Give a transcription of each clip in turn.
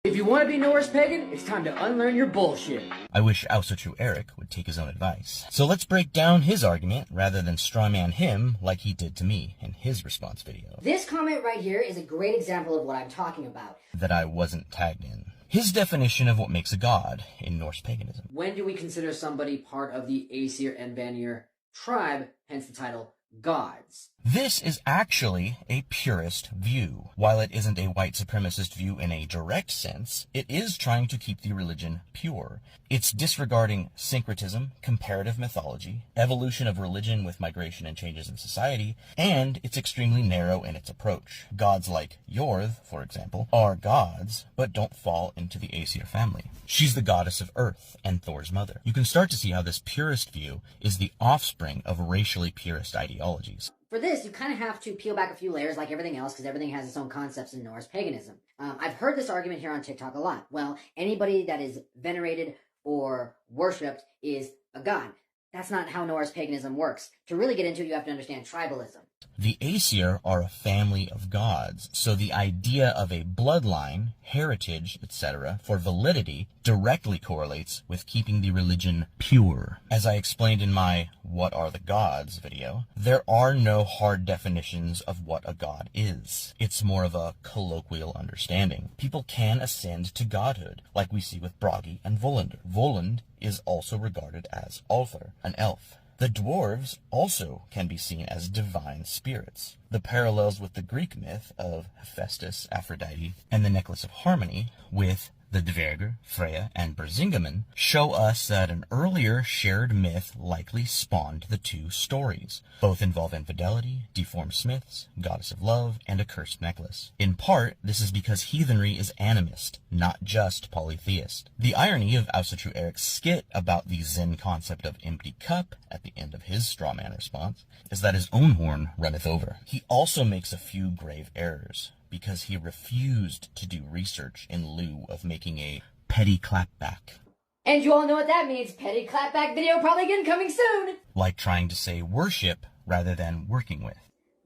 If you want to be Norse pagan, it's time to unlearn your bullshit. I wish Aesir Eric would take his own advice. So let's break down his argument rather than strawman him like he did to me in his response video. This comment right here is a great example of what I'm talking about. That I wasn't tagged in. His definition of what makes a god in Norse paganism. When do we consider somebody part of the Aesir and Vanir tribe, hence the title, gods? This is actually a purist view. While it isn't a white supremacist view in a direct sense, it is trying to keep the religion pure. It's disregarding syncretism, comparative mythology, evolution of religion with migration and changes in society, and it's extremely narrow in its approach. Gods like Jorð, for example, are gods, but don't fall into the Aesir family. She's the goddess of earth and Thor's mother. You can start to see how this purist view is the offspring of racially purist ideologies. For this, you kind of have to peel back a few layers like everything else because everything has its own concepts in Norse paganism. I've heard this argument here on TikTok a lot. Well, anybody that is venerated or worshipped is a god. That's not how Norse paganism works. To really get into it, you have to understand tribalism. The Aesir are a family of gods, so the idea of a bloodline, heritage, etc. for validity directly correlates with keeping the religion pure. As I explained in my What Are the Gods video, there are no hard definitions of what a god is. It's more of a colloquial understanding. People can ascend to godhood, like we see with Bragi and Volund. Volund is also regarded as Althor, an elf. The dwarves also can be seen as divine spirits. The parallels with the Greek myth of Hephaestus, Aphrodite, and the Necklace of Harmony with the Dvergr, Freya, and Bersingamen show us that an earlier shared myth likely spawned the two stories. Both involve infidelity, deformed smiths, goddess of love, and a cursed necklace. In part, this is because heathenry is animist, not just polytheist. The irony of Aesir Eric's skit about the Zen concept of empty cup at the end of his strawman response is that his own horn runneth over. He also makes a few grave errors, because he refused to do research in lieu of making a petty clapback. And you all know what that means. Petty clapback video probably again coming soon. Like trying to say worship rather than working with.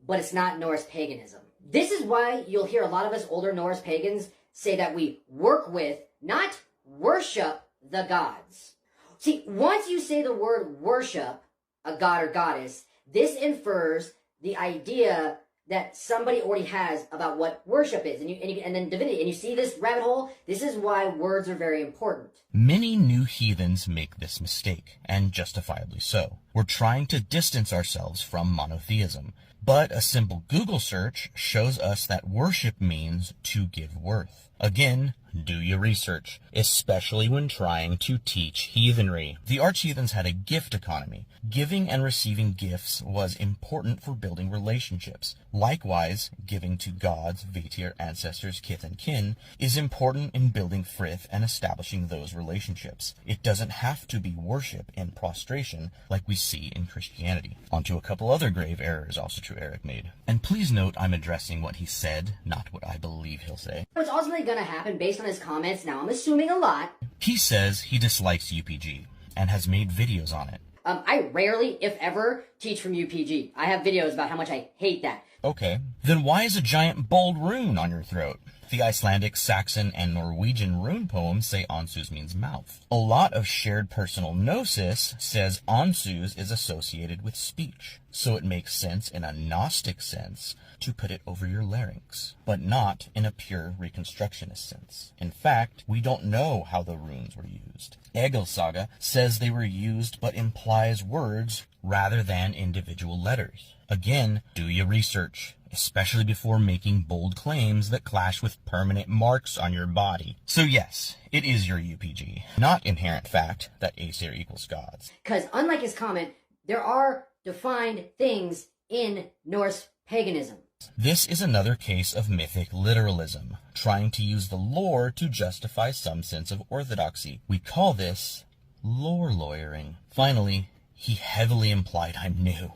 But it's not Norse paganism. This is why you'll hear a lot of us older Norse pagans say that we work with, not worship, the gods. See, once you say the word worship, a god or goddess, this infers the idea that somebody already has about what worship is, and then divinity. And you see this rabbit hole? This is why words are very important. Many new heathens make this mistake, and justifiably so. We're trying to distance ourselves from monotheism, but a simple Google search shows us that worship means to give worth. Again, do your research, especially when trying to teach heathenry. The arch-heathens had a gift economy. Giving and receiving gifts was important for building relationships. Likewise, giving to gods, Vatir, ancestors, kith and kin, is important in building frith and establishing those relationships. It doesn't have to be worship and prostration like we see in Christianity. Onto a couple other grave errors Aesir Eric made. And please note I'm addressing what he said, not what I believe he'll say. What's ultimately going to happen based on his comments, now I'm assuming a lot. He says he dislikes UPG and has made videos on it. I rarely, if ever, teach from UPG. I have videos about how much I hate that. Okay, then why is a giant bold rune on your throat? The Icelandic, Saxon, and Norwegian rune poems say Ansus means mouth. A lot of shared personal gnosis says Ansus is associated with speech, so it makes sense in a Gnostic sense to put it over your larynx, but not in a pure reconstructionist sense. In fact, we don't know how the runes were used. Egil Saga says they were used but implies words rather than individual letters. Again, do your research, especially before making bold claims that clash with permanent marks on your body. So yes, it is your UPG, not inherent fact that Aesir equals gods. Because unlike his comment, there are defined things in Norse paganism. This is another case of mythic literalism, trying to use the lore to justify some sense of orthodoxy. We call this lore lawyering. Finally, he heavily implied I'm new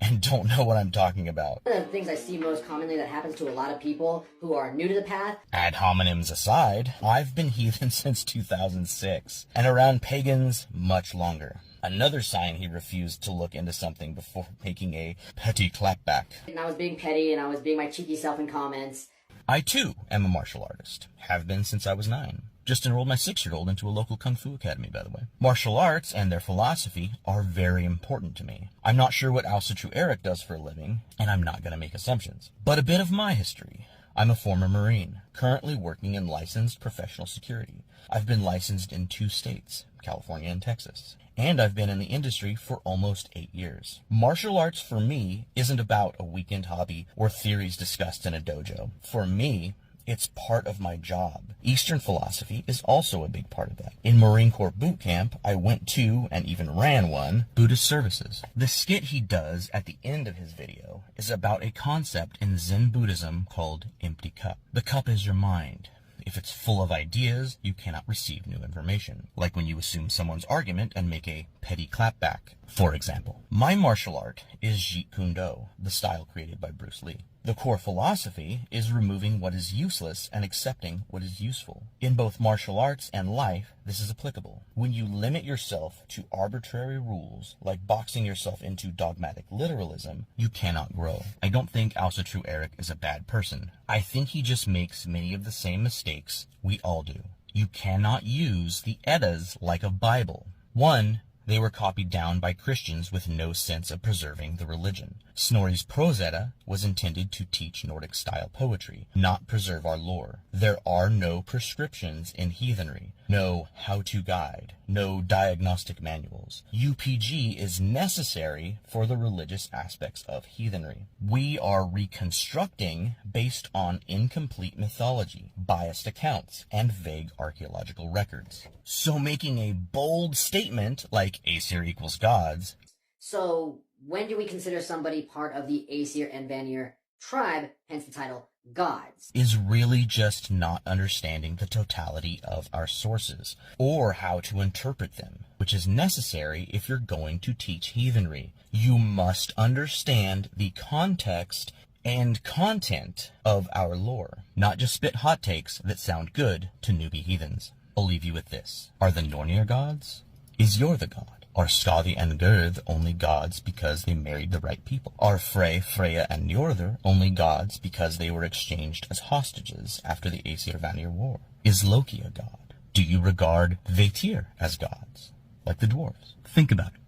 and don't know what I'm talking about. One of the things I see most commonly that happens to a lot of people who are new to the path. Ad hominems aside, I've been heathen since 2006, and around pagans much longer. Another sign he refused to look into something before making a petty clapback. And I was being petty and I was being my cheeky self in comments. I too am a martial artist. Have been since I was 9. Just enrolled my 6-year-old into a local kung fu academy, by the way. Martial arts and their philosophy are very important to me. I'm not sure what Aesir Eric does for a living, and I'm not going to make assumptions. But a bit of my history. I'm a former Marine, currently working in licensed professional security. I've been licensed in 2 states, California and Texas. And I've been in the industry for almost 8 years. Martial arts for me isn't about a weekend hobby or theories discussed in a dojo. For me, it's part of my job. Eastern philosophy is also a big part of that. In Marine Corps boot camp, I went to, and even ran one, Buddhist services. The skit he does at the end of his video is about a concept in Zen Buddhism called empty cup. The cup is your mind. If it's full of ideas, you cannot receive new information. Like when you assume someone's argument and make a petty clapback, for example. My martial art is Jeet Kune Do, the style created by Bruce Lee. The core philosophy is removing what is useless and accepting what is useful. In both martial arts and life, this is applicable. When you limit yourself to arbitrary rules, like boxing yourself into dogmatic literalism, you cannot grow. I don't think Aesir Eric is a bad person. I think he just makes many of the same mistakes we all do. You cannot use the Eddas like a Bible. 1, they were copied down by Christians with no sense of preserving the religion. Snorri's Prose Edda was intended to teach Nordic-style poetry, not preserve our lore. There are no prescriptions in heathenry, no how-to guide, no diagnostic manuals. UPG is necessary for the religious aspects of heathenry. We are reconstructing based on incomplete mythology, biased accounts, and vague archaeological records. So making a bold statement like Aesir equals gods. So, when do we consider somebody part of the Aesir and Vanir tribe, hence the title, gods? Is really just not understanding the totality of our sources, or how to interpret them, which is necessary if you're going to teach heathenry. You must understand the context and content of our lore, not just spit hot takes that sound good to newbie heathens. I'll leave you with this. Are the Nornir gods? Is Yor the god? Are Skadi and Gerd only gods because they married the right people? Are Frey, Freya, and Njordr only gods because they were exchanged as hostages after the Aesir-Vanir War? Is Loki a god? Do you regard Vatyr as gods, like the dwarves? Think about it.